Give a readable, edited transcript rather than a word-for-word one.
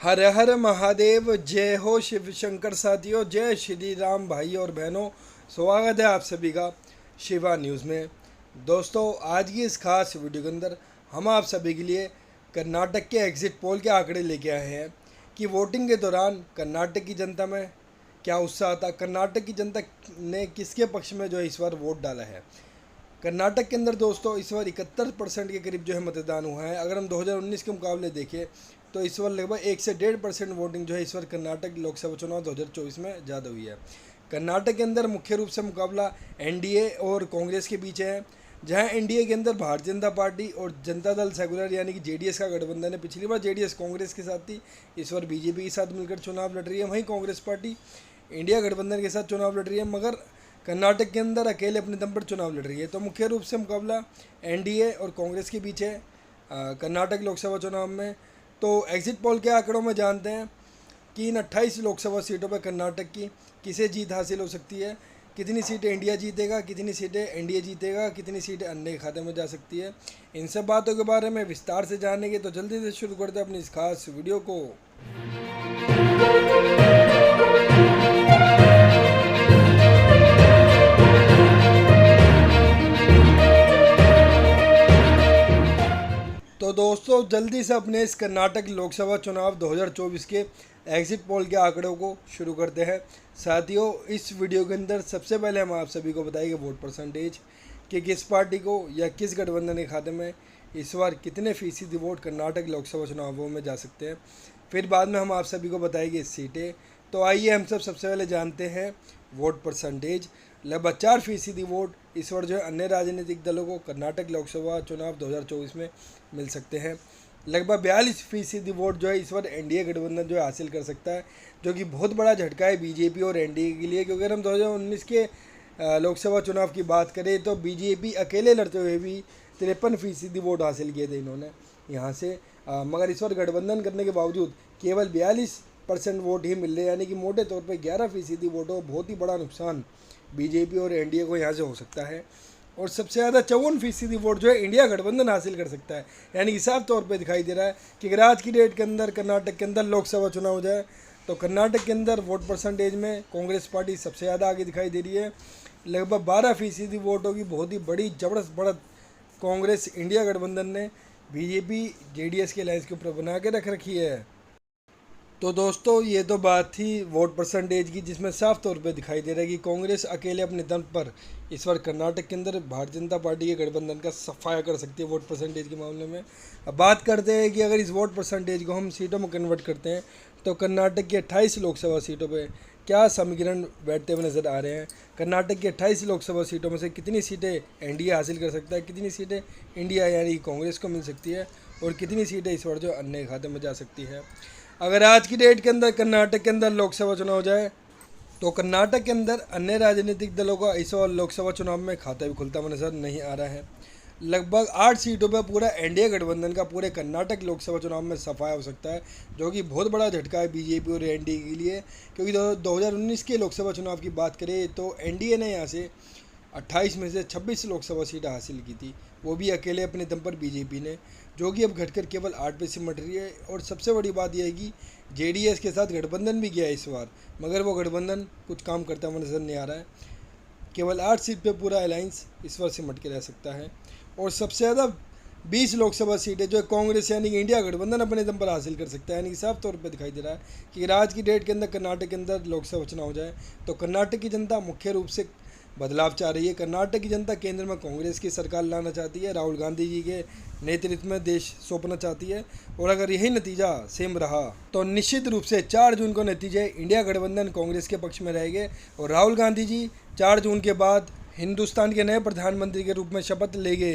हर हर महादेव, जय हो शिव शंकर साथियों, जय श्री राम भाई और बहनों। स्वागत है आप सभी का शिवा न्यूज़ में। दोस्तों, आज की इस खास वीडियो के अंदर हम आप सभी के लिए कर्नाटक के एग्जिट पोल के आंकड़े लेके आए हैं कि वोटिंग के दौरान कर्नाटक की जनता में क्या उत्साह था, कर्नाटक की जनता ने किसके पक्ष में जो है इस बार वोट डाला है। कर्नाटक के अंदर दोस्तों इस बार 71% के करीब जो है मतदान हुआ है। अगर हम 2019 के मुकाबले देखें तो इस बार लगभग 1 से 1.5% वोटिंग जो है इस बार कर्नाटक लोकसभा चुनाव 2024 में ज़्यादा हुई है। कर्नाटक के अंदर मुख्य रूप से मुकाबला एनडीए और कांग्रेस के बीच है, जहां एनडीए के अंदर भारतीय जनता पार्टी और जनता दल सेकुलर यानी कि जेडीएस का गठबंधन है। पिछली बार जेडीएस कांग्रेस के साथ थी, इस बार बीजेपी के साथ मिलकर चुनाव लड़ रही है। वहीं कांग्रेस पार्टी इंडिया गठबंधन के साथ चुनाव लड़ रही है, मगर कर्नाटक के अंदर अकेले अपने दम पर चुनाव लड़ रही है। तो मुख्य रूप से मुकाबला एनडीए और कांग्रेस के बीच है कर्नाटक लोकसभा चुनाव में। तो एग्जिट पोल के आंकड़ों में जानते हैं कि इन 28 लोकसभा सीटों पर कर्नाटक की किसे जीत हासिल हो सकती है, कितनी सीटें इंडिया जीतेगा, कितनी सीटें एनडीए जीतेगा, कितनी सीटें अन्य के खाते में जा सकती है। इन सब बातों के बारे में विस्तार से जानेंगे, तो जल्दी से शुरू करते हैं अपनी इस खास वीडियो को। तो दोस्तों, जल्दी से अपने इस कर्नाटक लोकसभा चुनाव 2024 के एग्जिट पोल के आंकड़ों को शुरू करते हैं। साथियों, इस वीडियो के अंदर सबसे पहले हम आप सभी को बताएंगे वोट परसेंटेज कि किस पार्टी को या किस गठबंधन के खाते में इस बार कितने फीसदी वोट कर्नाटक लोकसभा चुनावों में जा सकते हैं। फिर बाद में हम आप सभी को बताएंगे सीटें। तो आइए हम सब सबसे पहले जानते हैं वोट परसेंटेज। लगभग 4% वोट इस बार जो है अन्य राजनीतिक दलों को कर्नाटक लोकसभा चुनाव 2024 में मिल सकते हैं। लगभग 42% वोट जो है इस बार एनडीए गठबंधन जो है हासिल कर सकता है, जो कि बहुत बड़ा झटका है बीजेपी और एनडीए के लिए। क्योंकि अगर हम 2019 के लोकसभा चुनाव की बात करें तो बीजेपी अकेले लड़ते हुए भी 53% वोट हासिल किए थे इन्होंने यहाँ से। मगर इस बार गठबंधन करने के बावजूद केवल 42% वोट ही मिल रहे, यानी कि मोटे तौर पर 11% वोटों बहुत ही बड़ा नुकसान बीजेपी और एनडीए को यहाँ से हो सकता है। और सबसे ज़्यादा 54% वोट जो है इंडिया गठबंधन हासिल कर सकता है। यानी कि साफ तौर पे दिखाई दे रहा है कि अगर आज की डेट के अंदर कर्नाटक के अंदर लोकसभा चुनाव हो जाए तो कर्नाटक के अंदर वोट परसेंटेज में कांग्रेस पार्टी सबसे ज़्यादा आगे दिखाई दे रही है। लगभग 12% वोटों की बहुत ही बड़ी जबरदस्त बढ़त कांग्रेस इंडिया गठबंधन ने बीजेपी जेडीएस के अलायंस के ऊपर बना के रख रखी है। तो दोस्तों, ये तो बात थी वोट परसेंटेज की, जिसमें साफ तौर पे दिखाई दे रहा है कि कांग्रेस अकेले अपने दम पर इस बार कर्नाटक के अंदर भारतीय जनता पार्टी के गठबंधन का सफाया कर सकती है वोट परसेंटेज के मामले में। अब बात करते हैं कि अगर इस वोट परसेंटेज को हम सीटों में कन्वर्ट करते हैं तो कर्नाटक की 28 लोकसभा सीटों पर क्या समीकरण बैठते हुए नज़र आ रहे हैं। कर्नाटक की 28 लोकसभा सीटों में से कितनी सीटें एनडीए हासिल कर सकता है, कितनी सीटें इंडिया यानी कांग्रेस को मिल सकती है, और कितनी सीटें इस बार जो अन्य खाते में जा सकती है। अगर आज की डेट के अंदर कर्नाटक के अंदर लोकसभा चुनाव हो जाए तो कर्नाटक के अंदर अन्य राजनीतिक दलों का इस बार लोकसभा चुनाव में खाता भी खुलता हुआ नजर नहीं आ रहा है। लगभग 8 सीटों पर पूरा एनडीए गठबंधन का पूरे कर्नाटक लोकसभा चुनाव में सफाया हो सकता है, जो कि बहुत बड़ा झटका है बीजेपी और एनडीए के लिए। क्योंकि 2019 के लोकसभा चुनाव की बात करें तो एनडीए ने यहाँ से 28 में से 26 लोकसभा सीटें हासिल की थी, वो भी अकेले अपने दम पर बीजेपी ने, जो कि अब घटकर केवल 8 पे सिमट रही है। और सबसे बड़ी बात यह है कि जेडीएस के साथ गठबंधन भी किया है इस बार, मगर वो गठबंधन कुछ काम करता हुआ नजर नहीं आ रहा है। केवल 8 सीट पे पूरा अलायंस इस बार सिमट के रह सकता है। और सबसे ज़्यादा 20 लोकसभा सीटें जो कांग्रेस यानी कि इंडिया गठबंधन अपने दम पर हासिल कर सकता है। यानी कि साफ तौर पर दिखाई दे रहा है कि आज की डेट के अंदर कर्नाटक के अंदर लोकसभा चुनाव हो जाए तो कर्नाटक की जनता मुख्य रूप से बदलाव चाह रही है। कर्नाटक की जनता केंद्र में कांग्रेस की सरकार लाना चाहती है, राहुल गांधी जी के नेतृत्व में देश सौंपना चाहती है। और अगर यही नतीजा सेम रहा तो निश्चित रूप से 4 जून को नतीजे इंडिया गठबंधन कांग्रेस के पक्ष में रहेंगे और राहुल गांधी जी 4 जून के बाद हिंदुस्तान के नए प्रधानमंत्री के रूप में शपथ लेंगे।